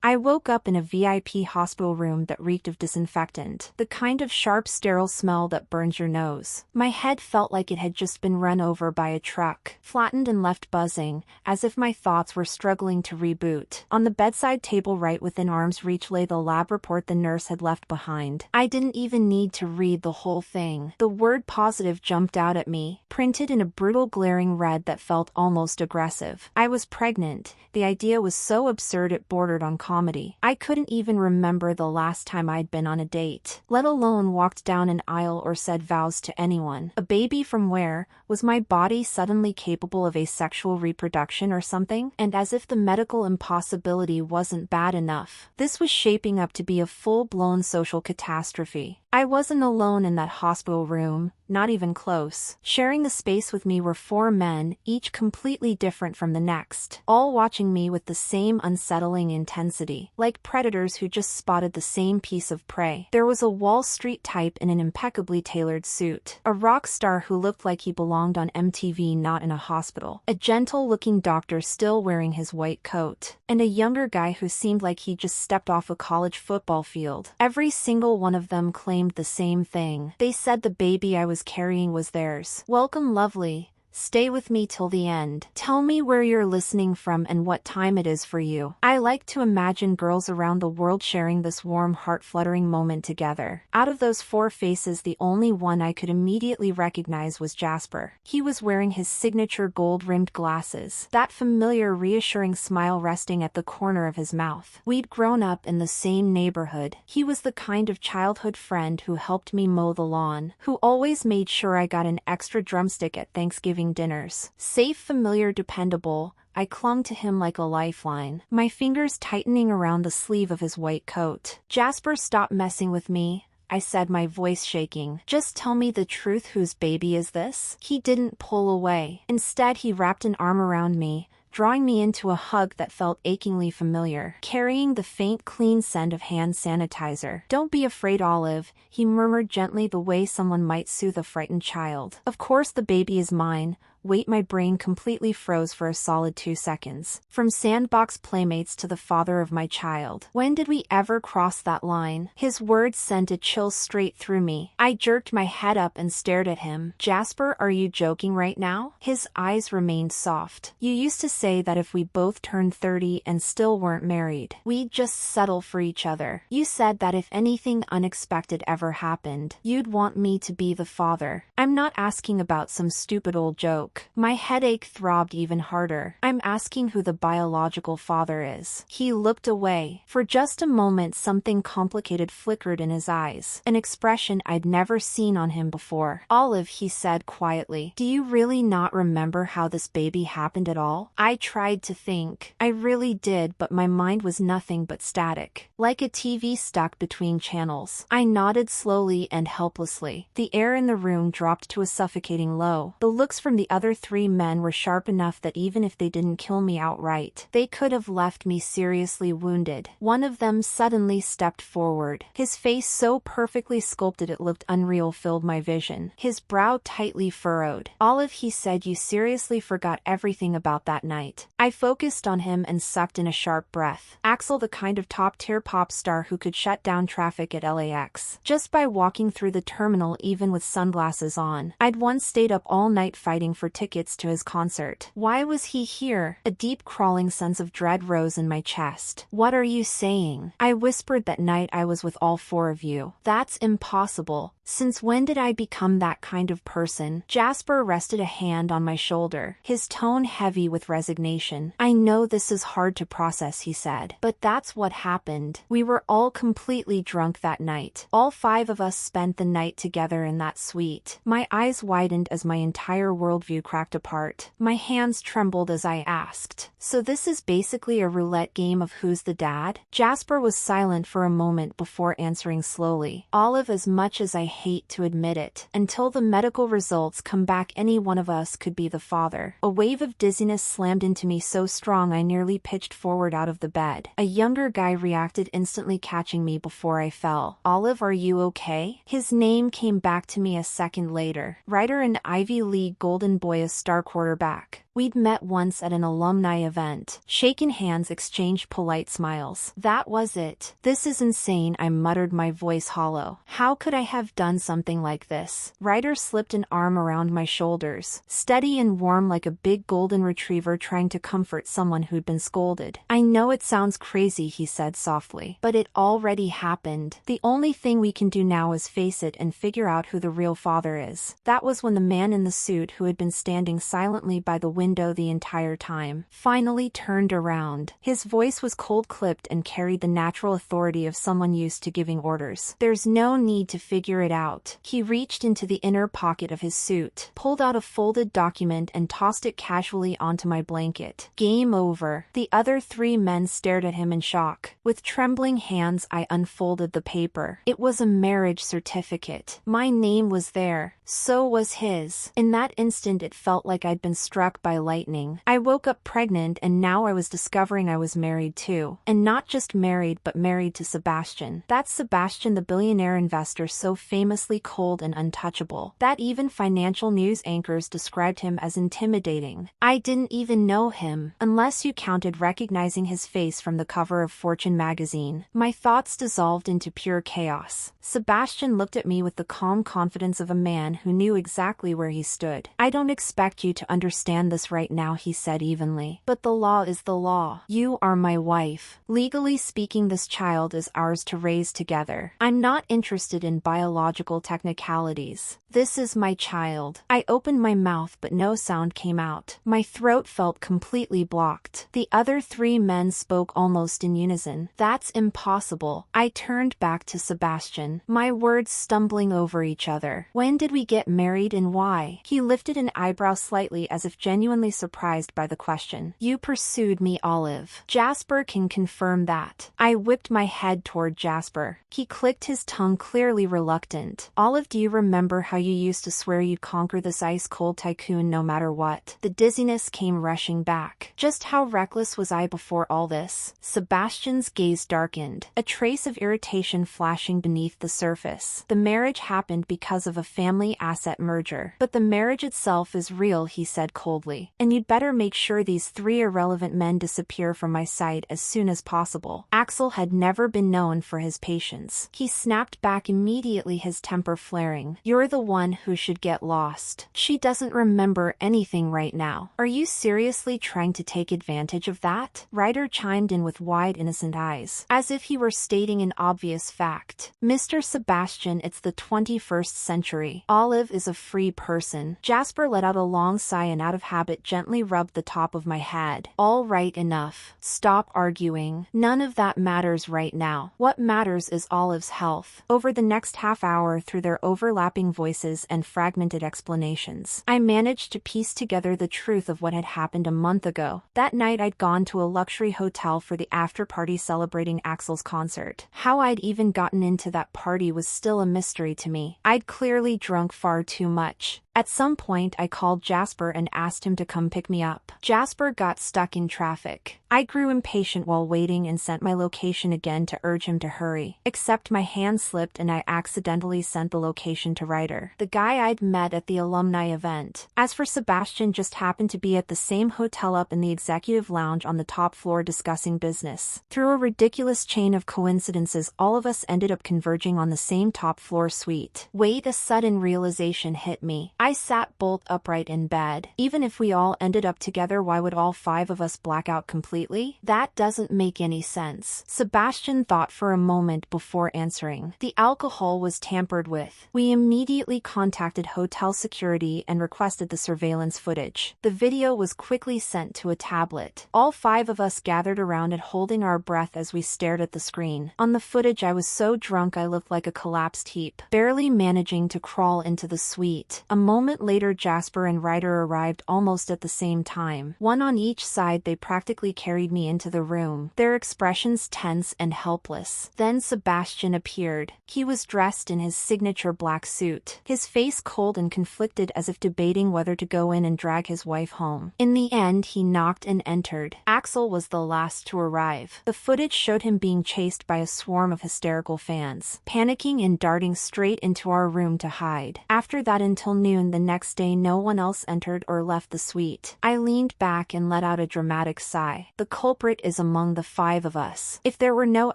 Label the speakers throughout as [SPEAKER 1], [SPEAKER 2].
[SPEAKER 1] I woke up in a VIP hospital room that reeked of disinfectant, the kind of sharp sterile smell that burns your nose. My head felt like it had just been run over by a truck, flattened and left buzzing, as if my thoughts were struggling to reboot. On the bedside table right within arm's reach lay the lab report the nurse had left behind. I didn't even need to read the whole thing. The word positive jumped out at me, printed in a brutal glaring red that felt almost aggressive. I was pregnant. The idea was so absurd it bordered on comedy. I couldn't even remember the last time I'd been on a date, let alone walked down an aisle or said vows to anyone. A baby from where? Was my body suddenly capable of asexual reproduction or something? And as if the medical impossibility wasn't bad enough, this was shaping up to be a full-blown social catastrophe. I wasn't alone in that hospital room, not even close. Sharing the space with me were 4 men, each completely different from the next, all watching me with the same unsettling intensity, like predators who just spotted the same piece of prey. There was a Wall Street type in an impeccably tailored suit, a rock star who looked like he belonged on MTV, not in a hospital, a gentle-looking doctor still wearing his white coat, and a younger guy who seemed like he just stepped off a college football field. Every single one of them claimed the same thing. They said the baby I was carrying was theirs. Welcome, lovely. Stay with me till the end. Tell me where you're listening from and what time it is for you. I like to imagine girls around the world sharing this warm, heart-fluttering moment together. Out of those 4 faces, the only one I could immediately recognize was Jasper. He was wearing his signature gold-rimmed glasses, that familiar, reassuring smile resting at the corner of his mouth. We'd grown up in the same neighborhood. He was the kind of childhood friend who helped me mow the lawn, who always made sure I got an extra drumstick at Thanksgiving dinners. Safe, familiar, dependable, I clung to him like a lifeline, my fingers tightening around the sleeve of his white coat. Jasper, stop messing with me, I said, my voice shaking. Just tell me the truth, whose baby is this? He didn't pull away. Instead, he wrapped an arm around me, drawing me into a hug that felt achingly familiar, carrying the faint, clean scent of hand sanitizer. Don't be afraid, Olive, he murmured gently, the way someone might soothe a frightened child. Of course the baby is mine. Wait, my brain completely froze for a solid 2 seconds. From sandbox playmates to the father of my child. When did we ever cross that line? His words sent a chill straight through me. I jerked my head up and stared at him. Jasper, are you joking right now? His eyes remained soft. You used to say that if we both turned 30 and still weren't married, we'd just settle for each other. You said that if anything unexpected ever happened, you'd want me to be the father. I'm not asking about some stupid old joke. My headache throbbed even harder. I'm asking who the biological father is. He looked away. For just a moment, something complicated flickered in his eyes, an expression I'd never seen on him before. Olive, he said quietly, do you really not remember how this baby happened at all? I tried to think. I really did, but my mind was nothing but static, like a TV stuck between channels. I nodded slowly and helplessly. The air in the room dropped to a suffocating low. The looks from the other 3 men were sharp enough that even if they didn't kill me outright, they could have left me seriously wounded. One of them suddenly stepped forward. His face, so perfectly sculpted it looked unreal, filled my vision. His brow tightly furrowed. Olive, he said, you seriously forgot everything about that night. I focused on him and sucked in a sharp breath. Axel, the kind of top-tier pop star who could shut down traffic at LAX just by walking through the terminal even with sunglasses on. I'd once stayed up all night fighting for tickets to his concert. Why was he here? A deep crawling sense of dread rose in my chest. What are you saying? I whispered, that night I was with all 4 of you. That's impossible. Since when did I become that kind of person? Jasper rested a hand on my shoulder, his tone heavy with resignation. I know this is hard to process, he said, but that's what happened. We were all completely drunk that night. All 5 of us spent the night together in that suite. My eyes widened as my entire worldview cracked apart. My hands trembled as I asked, so this is basically a roulette game of who's the dad? Jasper was silent for a moment before answering slowly. Olive, as much as I hate to admit it, until the medical results come back, any one of us could be the father. A wave of dizziness slammed into me so strong I nearly pitched forward out of the bed. A younger guy reacted, instantly catching me before I fell. Olive, are you okay? His name came back to me a second later. Writer and Ivy League Golden Boy, a star quarterback. We'd met once at an alumni event, shaken hands, exchanged polite smiles. That was it. This is insane, I muttered, my voice hollow. How could I have done something like this? Ryder slipped an arm around my shoulders, steady and warm like a big golden retriever trying to comfort someone who'd been scolded. I know it sounds crazy, he said softly, but it already happened. The only thing we can do now is face it and figure out who the real father is. That was when the man in the suit, who had been standing silently by the window the entire time, finally turned around. His voice was cold-clipped and carried the natural authority of someone used to giving orders. There's no need to figure it out. He reached into the inner pocket of his suit, pulled out a folded document and tossed it casually onto my blanket. Game over. The other three men stared at him in shock. With trembling hands, I unfolded the paper. It was a marriage certificate. My name was there. So was his. In that instant, it felt like I'd been struck by lightning. I woke up pregnant, and now I was discovering I was married too. And not just married, but married to Sebastian. That's Sebastian, the billionaire investor so famously cold and untouchable that even financial news anchors described him as intimidating. I didn't even know him, unless you counted recognizing his face from the cover of Fortune magazine. My thoughts dissolved into pure chaos. Sebastian looked at me with the calm confidence of a man who knew exactly where he stood. I don't expect you to understand this right now, he said evenly, but the law is the law. You are my wife. Legally speaking, this child is ours to raise together. I'm not interested in biological technicalities. This is my child. I opened my mouth, but no sound came out. My throat felt completely blocked. The other three men spoke almost in unison. That's impossible. I turned back to Sebastian, my words stumbling over each other. When did we get married and why? He lifted an eyebrow slightly as if genuinely surprised by the question. You pursued me, Olive. Jasper can confirm that. I whipped my head toward Jasper. He clicked his tongue, clearly reluctant. Olive, do you remember how you used to swear you'd conquer this ice-cold tycoon no matter what? The dizziness came rushing back. Just how reckless was I before all this? Sebastian's gaze darkened, a trace of irritation flashing beneath the surface. The marriage happened because of a family asset merger. But the marriage itself is real, he said coldly. And you'd better make sure these three irrelevant men disappear from my sight as soon as possible. Axel had never been known for his patience. He snapped back immediately, his temper flaring. You're the one who should get lost. She doesn't remember anything right now. Are you seriously trying to take advantage of that? Ryder chimed in with wide, innocent eyes, as if he were stating an obvious fact. Mr. Sebastian, it's the 21st century. Olive is a free person. Jasper let out a long sigh and out of habit gently rubbed the top of my head. All right, enough. Stop arguing. None of that matters right now. What matters is Olive's health. Over the next half hour, through their overlapping voices and fragmented explanations, I managed to piece together the truth of what had happened a month ago. That night I'd gone to a luxury hotel for the after-party celebrating Axel's concert. How I'd even gotten into that party was still a mystery to me. I'd clearly drunk far too much. At some point, I called Jasper and asked him to come pick me up. Jasper got stuck in traffic. I grew impatient while waiting and sent my location again to urge him to hurry. Except my hand slipped and I accidentally sent the location to Ryder, the guy I'd met at the alumni event. As for Sebastian, just happened to be at the same hotel up in the executive lounge on the top floor discussing business. Through a ridiculous chain of coincidences, all of us ended up converging on the same top floor suite. Wait, a sudden realization hit me. I sat bolt upright in bed. Even if we all ended up together, why would all five of us black out completely? That doesn't make any sense. Sebastian thought for a moment before answering. The alcohol was tampered with. We immediately contacted hotel security and requested the surveillance footage. The video was quickly sent to a tablet. All five of us gathered around it, holding our breath as we stared at the screen. On the footage, I was so drunk I looked like a collapsed heap, barely managing to crawl into the suite. A moment later, Jasper and Ryder arrived almost at the same time. One on each side, they practically carried me into the room, their expressions tense and helpless. Then Sebastian appeared. He was dressed in his signature black suit, his face cold and conflicted as if debating whether to go in and drag his wife home. In the end, he knocked and entered. Axel was the last to arrive. The footage showed him being chased by a swarm of hysterical fans, panicking and darting straight into our room to hide. After that, until noon, afternoon the next day no one else entered or left the suite. I leaned back and let out a dramatic sigh. The culprit is among the five of us. If there were no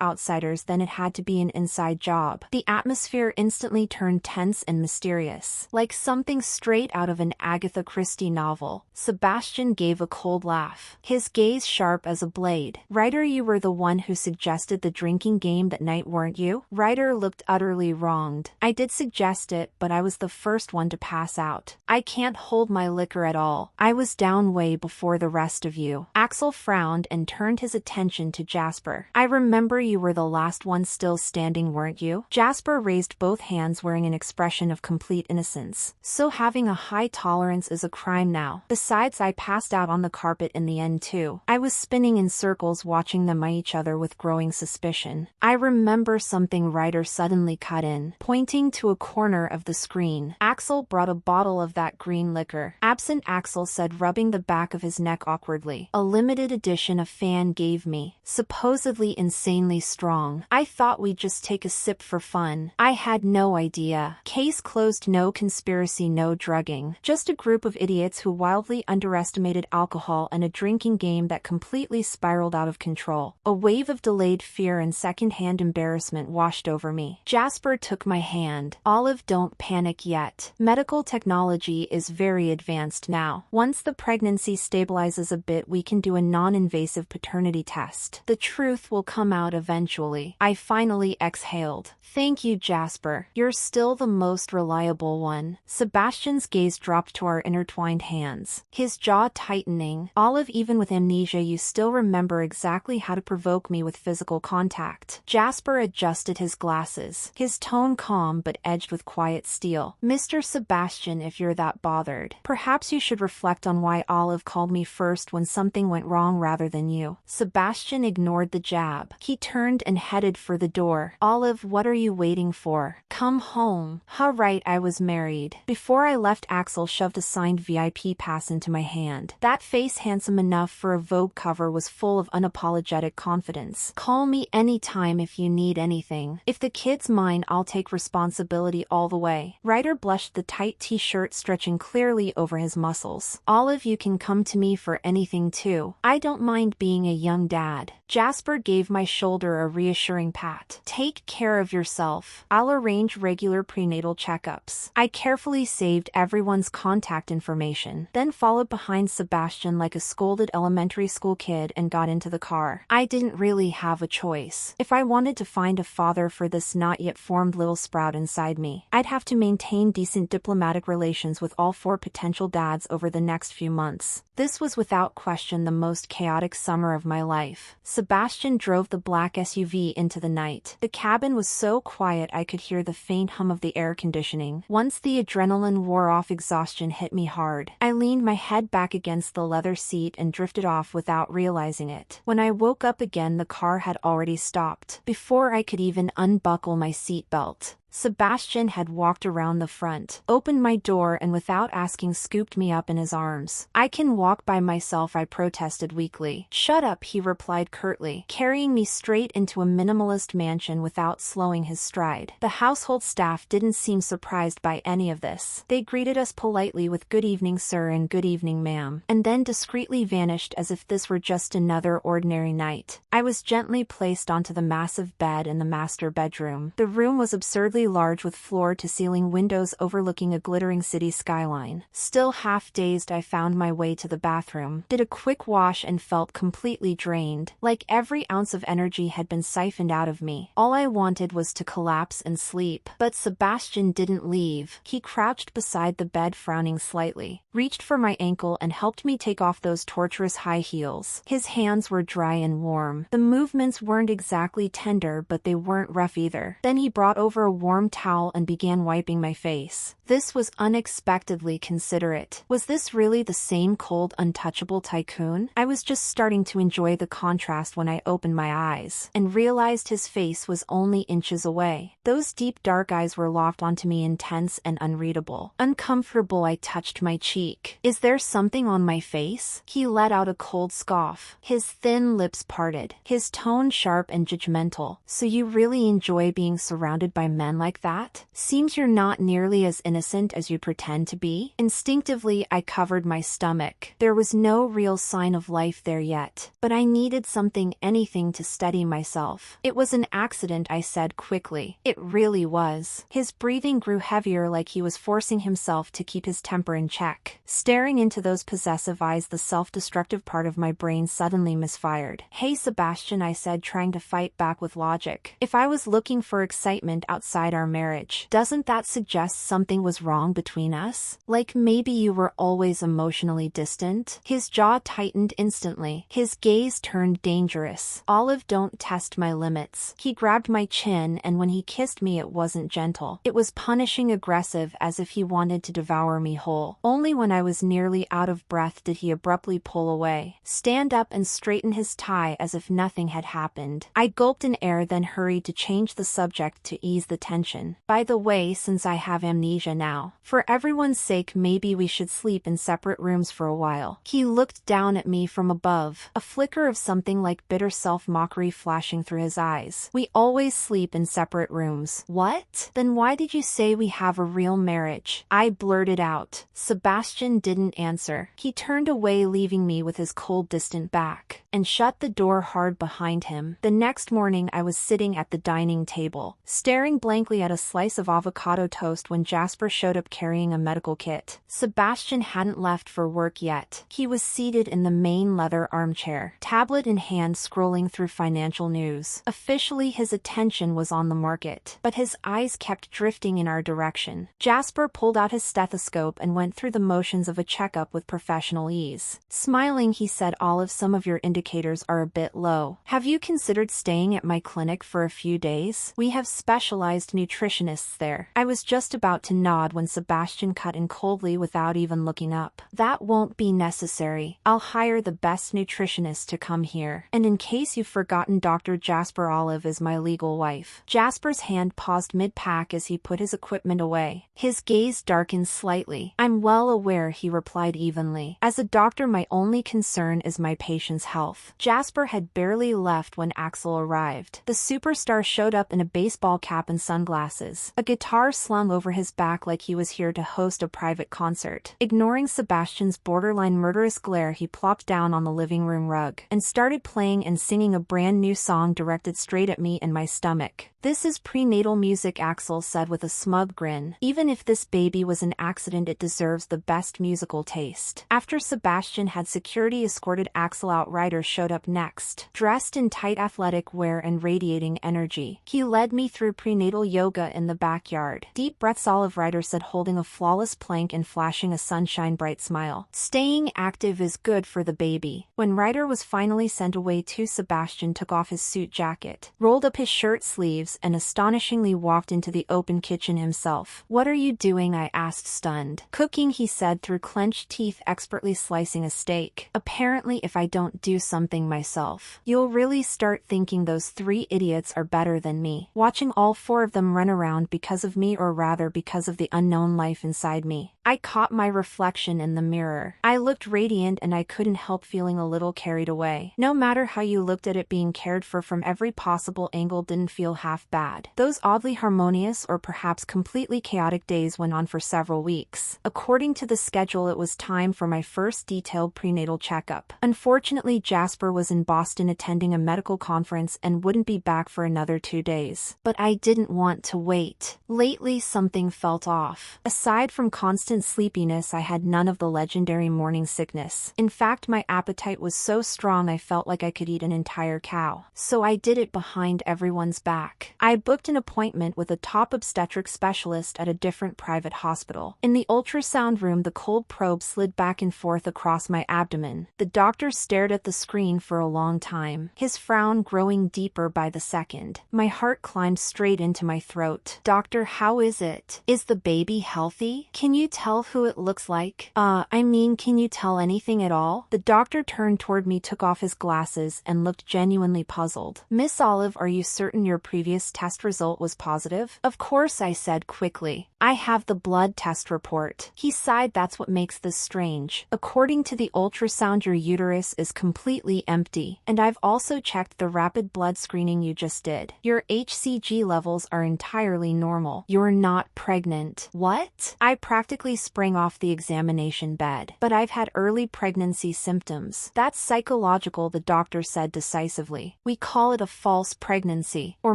[SPEAKER 1] outsiders, then it had to be an inside job. The atmosphere instantly turned tense and mysterious, like something straight out of an Agatha Christie novel. Sebastian gave a cold laugh, his gaze sharp as a blade. Ryder, you were the one who suggested the drinking game that night, weren't you? Ryder looked utterly wronged. I did suggest it, but I was the first one to pass out. I can't hold my liquor at all. I was down way before the rest of you. Axel frowned and turned his attention to Jasper. I remember you were the last one still standing, weren't you? Jasper raised both hands wearing an expression of complete innocence. So having a high tolerance is a crime now. Besides, I passed out on the carpet in the end too. I was spinning in circles watching them eye each other with growing suspicion. I remember something. Ryder suddenly cut in, pointing to a corner of the screen. Axel brought a bottle of that green liquor. Absent, Axel said, rubbing the back of his neck awkwardly. A limited edition a fan gave me. Supposedly insanely strong. I thought we'd just take a sip for fun. I had no idea. Case closed. No conspiracy, no drugging. Just a group of idiots who wildly underestimated alcohol and a drinking game that completely spiraled out of control. A wave of delayed fear and second-hand embarrassment washed over me. Jasper took my hand. Olive, don't panic yet. Medical technology is very advanced now. Once the pregnancy stabilizes a bit, we can do a non-invasive paternity test. The truth will come out eventually. I finally exhaled. Thank you, Jasper. You're still the most reliable one. Sebastian's gaze dropped to our intertwined hands, his jaw tightening. Olive, even with amnesia, you still remember exactly how to provoke me with physical contact. Jasper adjusted his glasses, his tone calm but edged with quiet steel. Mr. Sebastian, if you're that bothered, perhaps you should reflect on why Olive called me first when something went wrong rather than you. Sebastian ignored the jab. He turned and headed for the door. Olive, what are you waiting for? Come home. Ha, right, I was married. Before I left, Axel shoved a signed VIP pass into my hand. That face, handsome enough for a Vogue cover, was full of unapologetic confidence. Call me anytime if you need anything. If the kid's mine, I'll take responsibility all the way. Ryder blushed, the tight t-shirt stretching clearly over his muscles. Olive, you can come to me for anything too. I don't mind being a young dad. Jasper gave my shoulder a reassuring pat. Take care of yourself. I'll arrange regular prenatal checkups. I carefully saved everyone's contact information, then followed behind Sebastian like a scolded elementary school kid and got into the car. I didn't really have a choice. If I wanted to find a father for this not yet formed little sprout inside me, I'd have to maintain decent diplomatic relations with all four potential dads over the next few months. This was without question the most chaotic summer of my life. Sebastian drove the black SUV into the night. The cabin was so quiet I could hear the faint hum of the air conditioning. Once the adrenaline wore off, exhaustion hit me hard. I leaned my head back against the leather seat and drifted off without realizing it. When I woke up again, the car had already stopped. Before I could even unbuckle my seatbelt, Sebastian had walked around the front, opened my door, and without asking scooped me up in his arms. I can walk by myself, I protested weakly. Shut up, he replied curtly, carrying me straight into a minimalist mansion without slowing his stride. The household staff didn't seem surprised by any of this. They greeted us politely with "Good evening, sir," and "Good evening, ma'am," and then discreetly vanished as if this were just another ordinary night. I was gently placed onto the massive bed in the master bedroom. The room was absurdly large with floor-to-ceiling windows overlooking a glittering city skyline. Still half dazed, I found my way to the bathroom, did a quick wash, and felt completely drained, like every ounce of energy had been siphoned out of me. All I wanted was to collapse and sleep. But Sebastian didn't leave. He crouched beside the bed, frowning slightly, reached for my ankle, and helped me take off those torturous high heels. His hands were dry and warm. The movements weren't exactly tender, but they weren't rough either. Then he brought over a warm towel and began wiping my face. This was unexpectedly considerate. Was this really the same cold, untouchable tycoon? I was just starting to enjoy the contrast when I opened my eyes and realized his face was only inches away. Those deep dark eyes were locked onto me, intense and unreadable. Uncomfortable, I touched my cheek. Is there something on my face? He let out a cold scoff. His thin lips parted, his tone sharp and judgmental. So you really enjoy being surrounded by men like that? Seems you're not nearly as innocent innocent as you pretend to be? Instinctively, I covered my stomach. There was no real sign of life there yet. But I needed something, anything to steady myself. It was an accident, I said quickly. It really was. His breathing grew heavier, like he was forcing himself to keep his temper in check. Staring into those possessive eyes, the self-destructive part of my brain suddenly misfired. Hey Sebastian, I said, trying to fight back with logic. If I was looking for excitement outside our marriage, doesn't that suggest something was wrong between us? Like maybe you were always emotionally distant? His jaw tightened instantly. His gaze turned dangerous. Olive, don't test my limits. He grabbed my chin, and when he kissed me it wasn't gentle. It was punishing, aggressive, as if he wanted to devour me whole. Only when I was nearly out of breath did he abruptly pull away, stand up and straighten his tie as if nothing had happened. I gulped in air, then hurried to change the subject to ease the tension. By the way, since I have amnesia now, for everyone's sake, maybe we should sleep in separate rooms for a while. He looked down at me from above, a flicker of something like bitter self-mockery flashing through his eyes. We always sleep in separate rooms. What? Then why did you say we have a real marriage? I blurted out. Sebastian didn't answer. He turned away, leaving me with his cold, distant back, and shut the door hard behind him. The next morning I was sitting at the dining table, staring blankly at a slice of avocado toast when Jasper showed up carrying a medical kit. Sebastian hadn't left for work yet. He was seated in the main leather armchair, tablet in hand, scrolling through financial news. Officially his attention was on the market, but his eyes kept drifting in our direction. Jasper pulled out his stethoscope and went through the motions of a checkup with professional ease. Smiling, he said, Olive, some of your indicators are a bit low. Have you considered staying at my clinic for a few days? We have specialized nutritionists there. I was just about to nod when Sebastian cut in coldly without even looking up. That won't be necessary. I'll hire the best nutritionist to come here. And in case you've forgotten, Dr. Jasper, Olive is my legal wife. Jasper's hand paused mid-pack as he put his equipment away. His gaze darkened slightly. I'm well aware, he replied evenly. As a doctor, my only concern is my patient's health. Jasper had barely left when Axel arrived. The superstar showed up in a baseball cap and sunglasses, a guitar slung over his back like he was here to host a private concert. Ignoring Sebastian's borderline murderous glare, he plopped down on the living room rug and started playing and singing a brand new song directed straight at me and my stomach. This is prenatal music, Axel said with a smug grin. Even if this baby was an accident, it deserves the best musical taste. After Sebastian had security escorted Axel out, Ryder showed up next, dressed in tight athletic wear and radiating energy. He led me through prenatal yoga in the backyard. Deep breaths, Olive, Ryder said, holding a flawless plank and flashing a sunshine bright smile. Staying active is good for the baby. When Ryder was finally sent away too, Sebastian took off his suit jacket, rolled up his shirt sleeves, and astonishingly walked into the open kitchen himself. What are you doing? I asked, stunned. Cooking, he said through clenched teeth, expertly slicing a steak. Apparently if I don't do something myself, you'll really start thinking those three idiots are better than me, watching all four of them run around because of me, or rather because of the unknown life inside me. I caught my reflection in the mirror. I looked radiant, and I couldn't help feeling a little carried away. No matter how you looked at it, being cared for from every possible angle didn't feel half bad. Those oddly harmonious, or perhaps completely chaotic, days went on for several weeks. According to the schedule, it was time for my first detailed prenatal checkup. Unfortunately, Jasper was in Boston attending a medical conference and wouldn't be back for another 2 days. But I didn't want to wait. Lately, something felt off. Aside from constant sleepiness, I had none of the legendary morning sickness. In fact, my appetite was so strong I felt like I could eat an entire cow. So I did it behind everyone's back. I booked an appointment with a top obstetric specialist at a different private hospital. In the ultrasound room, the cold probe slid back and forth across my abdomen. The doctor stared at the screen for a long time, his frown growing deeper by the second. My heart climbed straight into my throat. Doctor, how is it? Is the baby healthy? Can you tell who it looks like? Can you tell anything at all? The doctor turned toward me, took off his glasses, and looked genuinely puzzled. Miss Olive, are you certain your previous test result was positive? Of course, I said quickly. I have the blood test report. He sighed. That's what makes this strange. According to the ultrasound, your uterus is completely empty. And I've also checked the rapid blood screening you just did. Your HCG levels are entirely normal. You're not pregnant. What? I practically sprang off the examination bed. But I've had early pregnancy symptoms. That's psychological, the doctor said decisively. We call it a false pregnancy. Or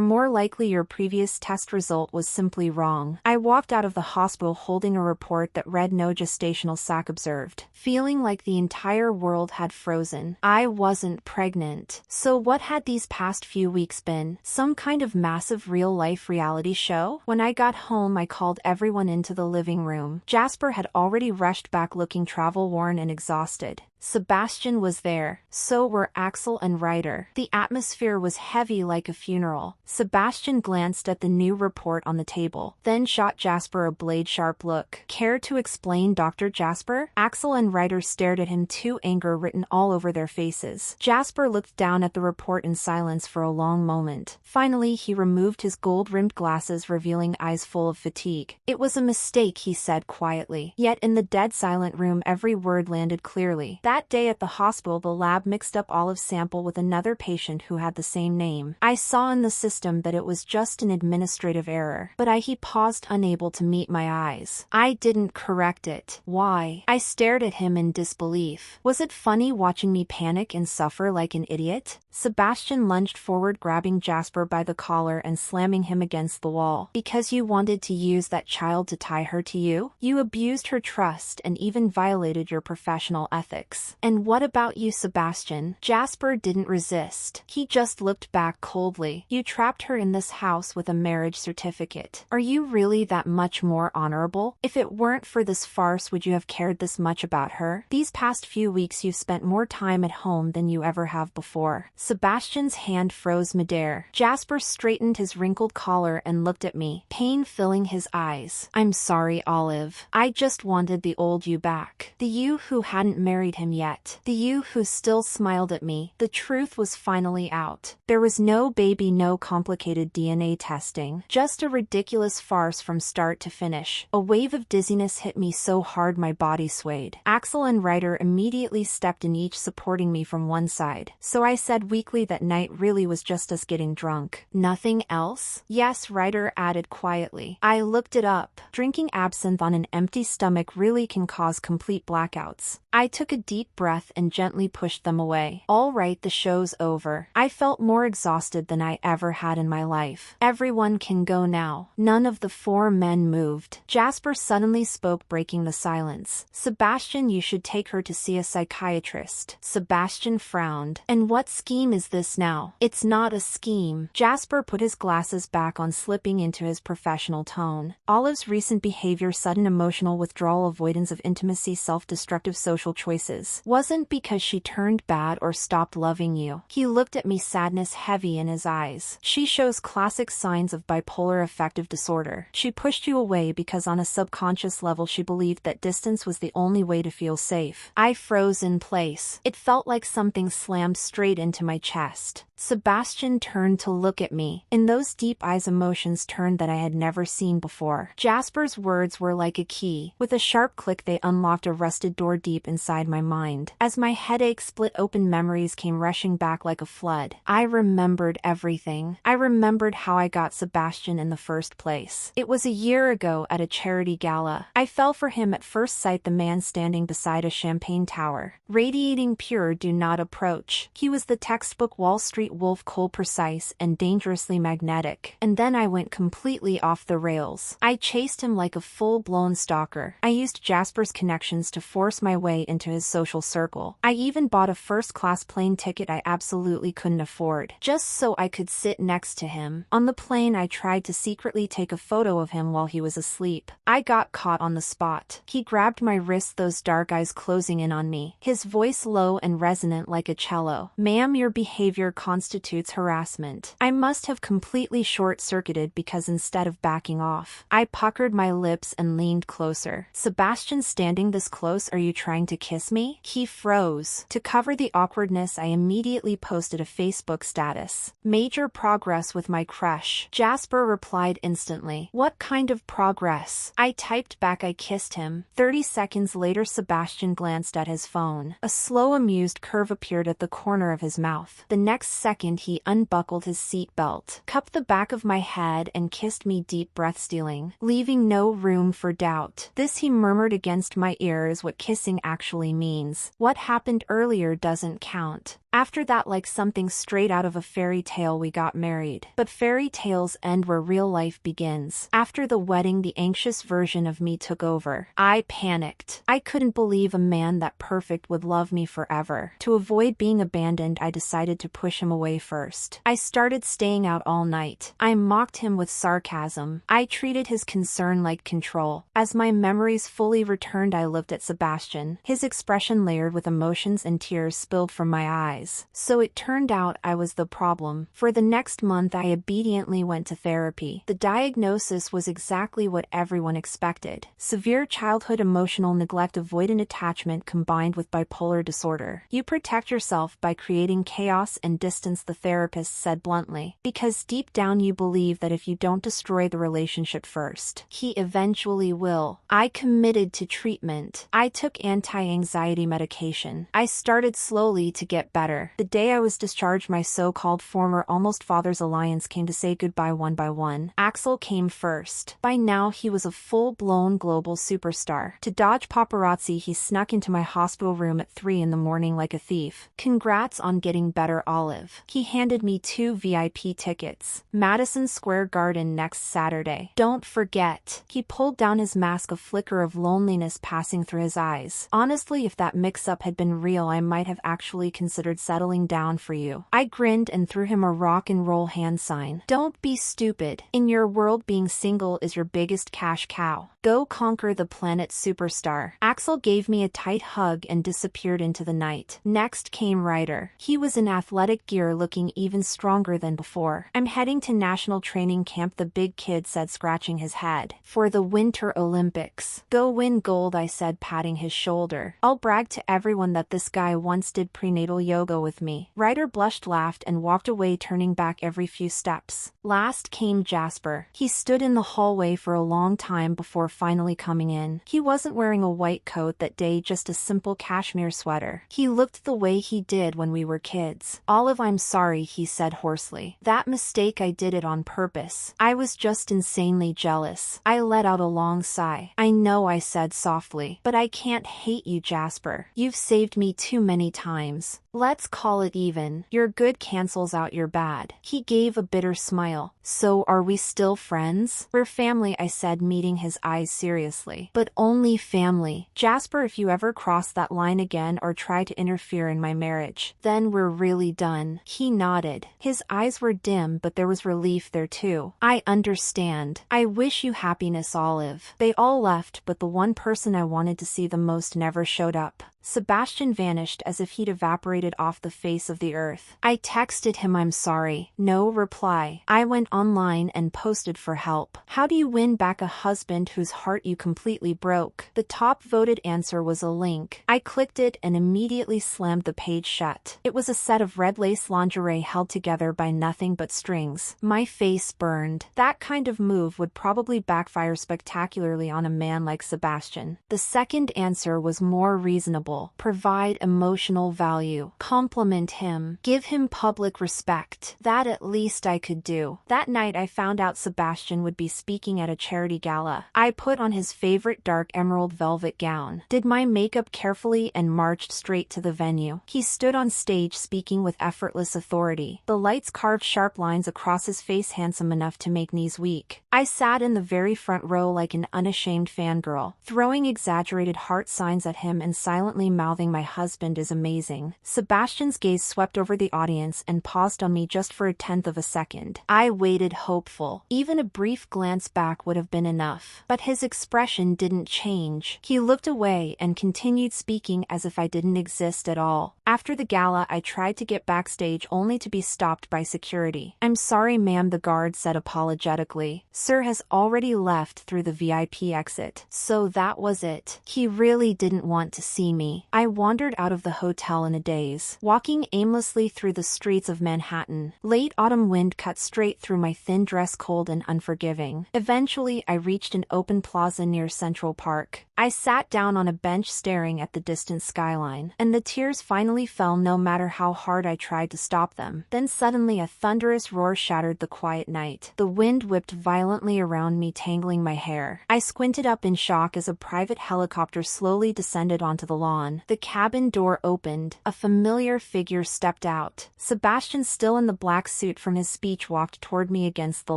[SPEAKER 1] more likely, your previous test result was simply wrong. I walked out of the hospital holding a report that read no gestational sac observed, feeling like the entire world had frozen. I wasn't pregnant. So what had these past few weeks been? Some kind of massive real-life reality show? When I got home, I called everyone into the living room. Jasper had already rushed back looking travel-worn and exhausted. Sebastian was there. So were Axel and Ryder. The atmosphere was heavy like a funeral. Sebastian glanced at the new report on the table, then shot Jasper a blade-sharp look. Care to explain, Dr. Jasper? Axel and Ryder stared at him, too, anger written all over their faces. Jasper looked down at the report in silence for a long moment. Finally, he removed his gold-rimmed glasses, revealing eyes full of fatigue. It was a mistake, he said quietly. Yet in the dead silent room, every word landed clearly. That day at the hospital, the lab mixed up Olive's sample with another patient who had the same name. I saw in the system that it was just an administrative error, but he paused, unable to meet my eyes. I didn't correct it. Why? I stared at him in disbelief. Was it funny watching me panic and suffer like an idiot? Sebastian lunged forward, grabbing Jasper by the collar and slamming him against the wall. Because you wanted to use that child to tie her to you? You abused her trust and even violated your professional ethics. And what about you, Sebastian? Jasper didn't resist. He just looked back coldly. You trapped her in this house with a marriage certificate. Are you really that much more honorable? If it weren't for this farce, would you have cared this much about her? These past few weeks you've spent more time at home than you ever have before. Sebastian's hand froze midair. Jasper straightened his wrinkled collar and looked at me, pain filling his eyes. I'm sorry, Olive. I just wanted the old you back. The you who hadn't married him yet. The you who still smiled at me. The truth was finally out. There was no baby, no complicated DNA testing. Just a ridiculous farce from start to finish. A wave of dizziness hit me so hard my body swayed. Axel and Ryder immediately stepped in, each supporting me from one side. So I said weakly, that night really was just us getting drunk. Nothing else? Yes, Ryder added quietly. I looked it up. Drinking absinthe on an empty stomach really can cause complete blackouts. I took a deep breath and gently pushed them away. All right, the show's over. I felt more exhausted than I ever had in my life. Everyone can go now. None of the four men moved. Jasper suddenly spoke, breaking the silence. Sebastian, you should take her to see a psychiatrist. Sebastian frowned. And what scheme is this now? It's not a scheme. Jasper put his glasses back on, slipping into his professional tone. Olive's recent behavior, sudden emotional withdrawal, avoidance of intimacy, self-destructive social choices, wasn't because she turned bad or stopped loving you. He looked at me, sadness heavy in his eyes. She shows classic signs of bipolar affective disorder. She pushed you away because on a subconscious level she believed that distance was the only way to feel safe. I froze in place. It felt like something slammed straight into my chest. Sebastian turned to look at me. In those deep eyes, emotions turned that I had never seen before. Jasper's words were like a key. With a sharp click, they unlocked a rusted door deep inside my mind. As my headache split open, memories came rushing back like a flood. I remembered everything. I remembered how I got Sebastian in the first place. It was a year ago at a charity gala. I fell for him at first sight, the man standing beside a champagne tower, radiating pure do not approach. He was the textbook Wall Street wolf, cold, precise, and dangerously magnetic. And then I went completely off the rails. I chased him like a full-blown stalker. I used Jasper's connections to force my way into his social circle. I even bought a first-class plane ticket I absolutely couldn't afford, just so I could sit next to him. On the plane, I tried to secretly take a photo of him while he was asleep. I got caught on the spot. He grabbed my wrist, those dark eyes closing in on me, his voice low and resonant like a cello. Ma'am, your behavior constitutes constitutes harassment. I must have completely short-circuited because instead of backing off, I puckered my lips and leaned closer. Sebastian, standing this close, are you trying to kiss me? He froze. To cover the awkwardness, I immediately posted a Facebook status. Major progress with my crush. Jasper replied instantly. What kind of progress? I typed back I kissed him. 30 seconds later, Sebastian glanced at his phone. A slow, amused curve appeared at the corner of his mouth. The next second, he unbuckled his seatbelt, cupped the back of my head, and kissed me, deep breath-stealing, leaving no room for doubt. This, he murmured against my ear, is what kissing actually means. What happened earlier doesn't count. After that, like something straight out of a fairy tale, we got married. But fairy tales end where real life begins. After the wedding, the anxious version of me took over. I panicked. I couldn't believe a man that perfect would love me forever. To avoid being abandoned, I decided to push him away first. I started staying out all night. I mocked him with sarcasm. I treated his concern like control. As my memories fully returned, I looked at Sebastian. His expression layered with emotions, and tears spilled from my eyes. So it turned out I was the problem. For the next month, I obediently went to therapy. The diagnosis was exactly what everyone expected: severe childhood emotional neglect, avoidant attachment combined with bipolar disorder. You protect yourself by creating chaos and distance, the therapist said bluntly, because deep down you believe that if you don't destroy the relationship first, he eventually will. I committed to treatment. I took anti-anxiety medication. I started slowly to get better. The day I was discharged, my so-called former almost father's alliance came to say goodbye one by one. Axel came first. By now he was a full-blown global superstar. To dodge paparazzi, he snuck into my hospital room at 3 in the morning like a thief. Congrats on getting better, Olive. He handed me 2 VIP tickets. Madison Square Garden next Saturday. Don't forget. He pulled down his mask, a flicker of loneliness passing through his eyes. Honestly, if that mix-up had been real, I might have actually considered settling down for you. I grinned and threw him a rock and roll hand sign. Don't be stupid. In your world, being single is your biggest cash cow. Go conquer the planet, superstar. Axel gave me a tight hug and disappeared into the night. Next came Ryder. He was in athletic gear, looking even stronger than before. I'm heading to national training camp, the big kid said, scratching his head. For the Winter Olympics. Go win gold, I said, patting his shoulder. I'll brag to everyone that this guy once did prenatal yoga with me. Ryder blushed, laughed, and walked away, turning back every few steps. Last came Jasper. He stood in the hallway for a long time before finally coming in. He wasn't wearing a white coat that day, just a simple cashmere sweater. He looked the way he did when we were kids. Olive, I'm sorry, he said hoarsely. That mistake, I did it on purpose. I was just insanely jealous. I let out a long sigh. I know, I said softly, but I can't hate you, Jasper. You've saved me too many times. Let's call it even. Your good cancels out your bad. He gave a bitter smile. So are we still friends? We're family, I said, meeting his eyes seriously. But only family. Jasper, if you ever cross that line again or try to interfere in my marriage, then we're really done. He nodded. His eyes were dim, but there was relief there too. I understand. I wish you happiness, Olive. They all left, but the one person I wanted to see the most never showed up. Sebastian vanished as if he'd evaporated off the face of the earth. I texted him, I'm sorry. No reply. I went online and posted for help. How do you win back a husband whose heart you completely broke? The top voted answer was a link. I clicked it and immediately slammed the page shut. It was a set of red lace lingerie held together by nothing but strings. My face burned. That kind of move would probably backfire spectacularly on a man like Sebastian. The second answer was more reasonable. Provide emotional value. Compliment him. Give him public respect. That at least I could do. That night I found out Sebastian would be speaking at a charity gala. I put on his favorite dark emerald velvet gown, did my makeup carefully, and marched straight to the venue. He stood on stage speaking with effortless authority. The lights carved sharp lines across his face, handsome enough to make knees weak. I sat in the very front row like an unashamed fangirl, throwing exaggerated heart signs at him and silently confidently mouthing my husband is amazing. Sebastian's gaze swept over the audience and paused on me just for a tenth of a second. I waited hopeful. Even a brief glance back would have been enough. But his expression didn't change. He looked away and continued speaking as if I didn't exist at all. After the gala, I tried to get backstage only to be stopped by security. "I'm sorry, ma'am," the guard said apologetically. "Sir has already left through the VIP exit." So that was it. He really didn't want to see me. I wandered out of the hotel in a daze, walking aimlessly through the streets of Manhattan. Late autumn wind cut straight through my thin dress, cold and unforgiving. Eventually, I reached an open plaza near Central Park. I sat down on a bench staring at the distant skyline, and the tears finally fell no matter how hard I tried to stop them. Then suddenly a thunderous roar shattered the quiet night. The wind whipped violently around me, tangling my hair. I squinted up in shock as a private helicopter slowly descended onto the lawn. The cabin door opened. A familiar figure stepped out. Sebastian, still in the black suit from his speech, walked toward me against the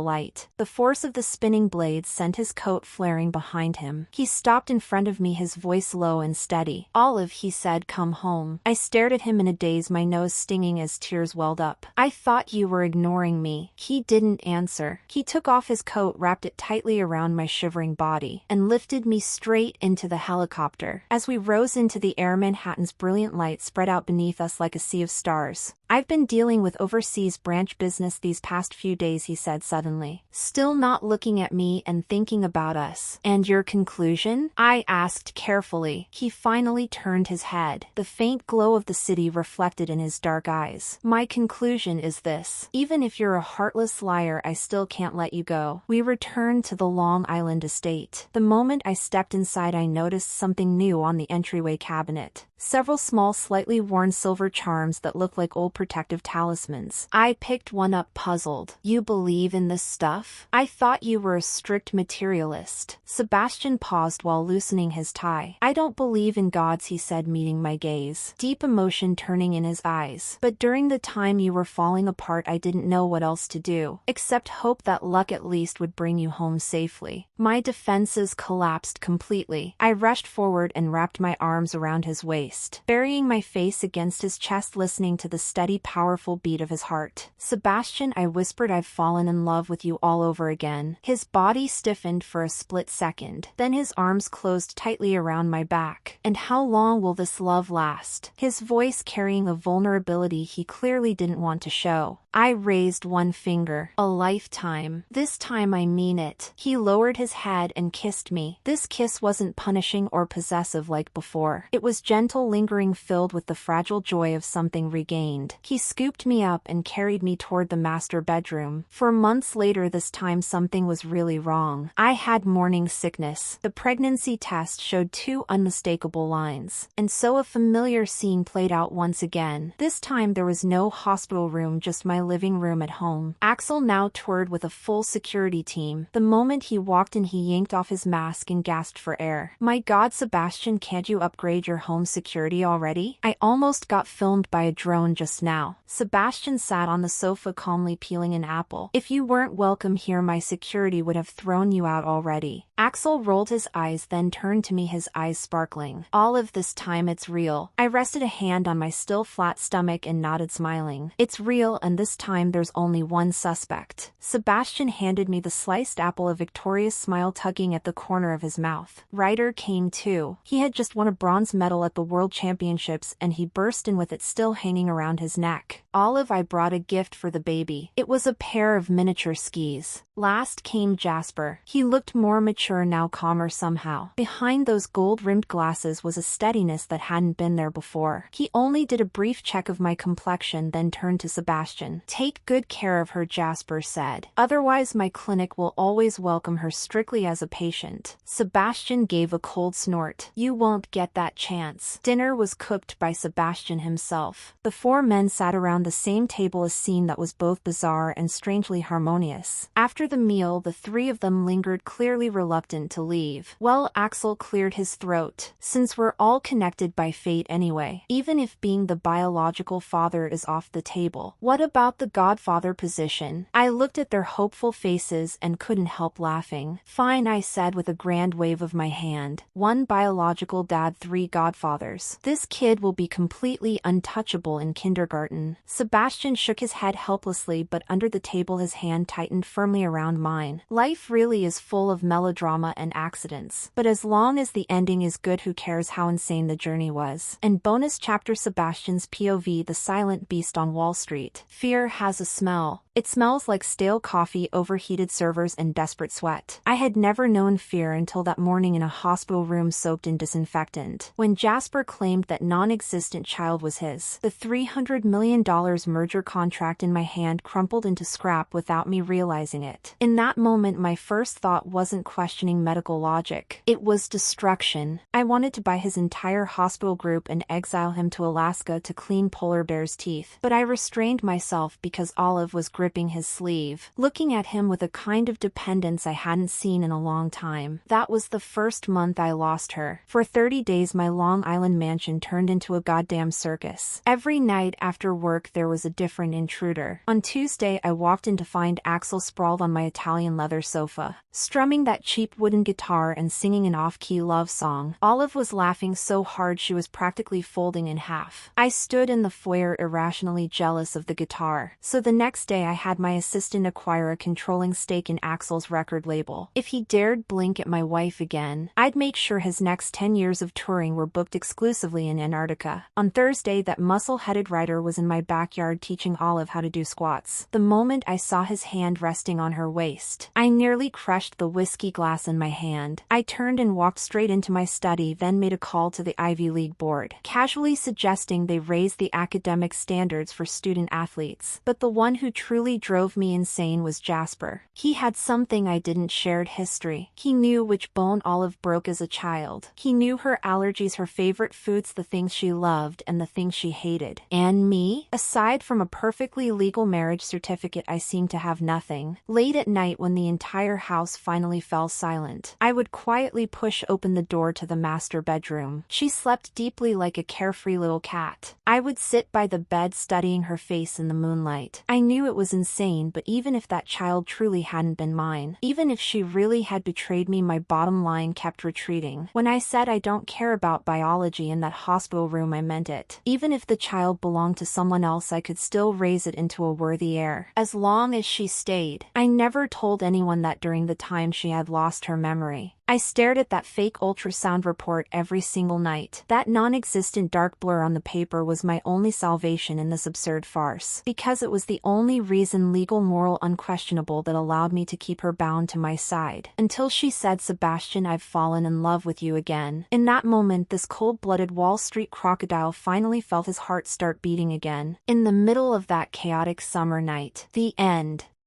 [SPEAKER 1] light. The force of the spinning blades sent his coat flaring behind him. He stopped in front of me, his voice low and steady. "Olive," he said, "come home." I stared at him in a daze, my nose stinging as tears welled up. "I thought you were ignoring me." He didn't answer. He took off his coat, wrapped it tightly around my shivering body, and lifted me straight into the helicopter. As we rose into the air, Manhattan's brilliant light spread out beneath us like a sea of stars. "I've been dealing with overseas branch business these past few days," he said suddenly, still not looking at me and thinking about us. "And your conclusion?" I asked carefully. He finally turned his head. The faint glow of the city reflected in his dark eyes. "My conclusion is this: even if you're a heartless liar, I still can't let you go." We returned to the Long Island estate. The moment I stepped inside, I noticed something new on the entryway cabinet. Several small, slightly worn silver charms that looked like old protective talismans. I picked one up, puzzled. "You believe in this stuff? I thought you were a strict materialist." Sebastian paused while loosening his tie. "I don't believe in gods," he said, meeting my gaze, deep emotion turning in his eyes. "But during the time you were falling apart, I didn't know what else to do, except hope that luck at least would bring you home safely." My defenses collapsed completely. I rushed forward and wrapped my arms around his waist, burying my face against his chest, listening to the steady, powerful beat of his heart. "Sebastian," I whispered, "I've fallen in love with you all over again." His body stiffened for a split second. Then his arms closed tightly around my back. "And how long will this love last?" His voice carrying a vulnerability he clearly didn't want to show. I raised one finger. "A lifetime. This time I mean it." He lowered his head and kissed me. This kiss wasn't punishing or possessive like before. It was gentle, lingering, filled with the fragile joy of something regained. He scooped me up and carried me toward the master bedroom. For months later, this time something was really wrong. I had morning sickness. The pregnancy test showed 2 unmistakable lines. And so a familiar scene played out once again. This time there was no hospital room, just my living room at home. Axel now toured with a full security team. The moment he walked in, he yanked off his mask and gasped for air. "My God, Sebastian, can't you upgrade your home security already? I almost got filmed by a drone just now." Sebastian sat on the sofa calmly peeling an apple. "If you weren't welcome here, my security would have thrown you out already." Axel rolled his eyes, then turned to me, his eyes sparkling. "Olive, this time it's real." I rested a hand on my still flat stomach and nodded, smiling. "It's real, and this time there's only one suspect." Sebastian handed me the sliced apple, a victorious smile tugging at the corner of his mouth. Ryder came too. He had just won a bronze medal at the World Championships, and he burst in with it still hanging around his neck. "Olive, I brought a gift for the baby." It was a pair of miniature skis. Last came Jasper. He looked more mature now, calmer somehow. Behind those gold-rimmed glasses was a steadiness that hadn't been there before. He only did a brief check of my complexion, then turned to Sebastian. "Take good care of her," Jasper said. "Otherwise my clinic will always welcome her strictly as a patient." Sebastian gave a cold snort. "You won't get that chance." Dinner was cooked by Sebastian himself. The 4 men sat around the same table, a scene that was both bizarre and strangely harmonious. After the meal, the 3 of them lingered, clearly reluctant reluctant to leave. Well, Axel cleared his throat. Since we're all connected by fate anyway, even if being the biological father is off the table, what about the godfather position? I looked at their hopeful faces and couldn't help laughing. Fine, I said with a grand wave of my hand. One biological dad, 3 godfathers. This kid will be completely untouchable in kindergarten. Sebastian shook his head helplessly, but under the table his hand tightened firmly around mine. Life really is full of melodrama and accidents. But as long as the ending is good, who cares how insane the journey was? And bonus chapter: Sebastian's POV, the silent beast on Wall Street. Fear has a smell. It smells like stale coffee, overheated servers, and desperate sweat. I had never known fear until that morning in a hospital room soaked in disinfectant, when Jasper claimed that non-existent child was his. The $300 million merger contract in my hand crumpled into scrap without me realizing it. In that moment, my first thought wasn't questioning medical logic. It was destruction. I wanted to buy his entire hospital group and exile him to Alaska to clean polar bears' teeth. But I restrained myself because Olive was gripping his sleeve, looking at him with a kind of dependence I hadn't seen in a long time. That was the first month I lost her. For 30 days my Long Island mansion turned into a goddamn circus. Every night after work there was a different intruder. On Tuesday I walked in to find Axel sprawled on my Italian leather sofa, strumming that cheap wooden guitar and singing an off-key love song. Olive was laughing so hard she was practically folding in half. I stood in the foyer irrationally jealous of the guitar. So the next day I had my assistant acquire a controlling stake in Axel's record label. If he dared blink at my wife again, I'd make sure his next 10 years of touring were booked exclusively in Antarctica. On Thursday, that muscle-headed writer was in my backyard teaching Olive how to do squats. The moment I saw his hand resting on her waist, I nearly crushed the whiskey glass in my hand. I turned and walked straight into my study, then made a call to the Ivy League board, casually suggesting they raise the academic standards for student athletes. But the one who truly drove me insane was Jasper. He had something I didn't: shared history. He knew which bone Olive broke as a child. He knew her allergies, her favorite foods, the things she loved and the things she hated. And me? Aside from a perfectly legal marriage certificate, I seemed to have nothing. Late at night, when the entire house finally fell silent, I would quietly push open the door to the master bedroom. She slept deeply like a carefree little cat. I would sit by the bed studying her face in the moonlight. I knew it was insane, but even if that child truly hadn't been mine, even if she really had betrayed me, my bottom line kept retreating. When I said I don't care about biology in that hospital room, I meant it. Even if the child belonged to someone else, I could still raise it into a worthy heir, as long as she stayed. I never told anyone that during the time she had lost her memory. I stared at that fake ultrasound report every single night. That non-existent dark blur on the paper was my only salvation in this absurd farce, because it was the only reason, legal, moral, unquestionable, that allowed me to keep her bound to my side. Until she said, "Sebastian, I've fallen in love with you again." In that moment, this cold-blooded Wall Street crocodile finally felt his heart start beating again. In the middle of that chaotic summer night. The end.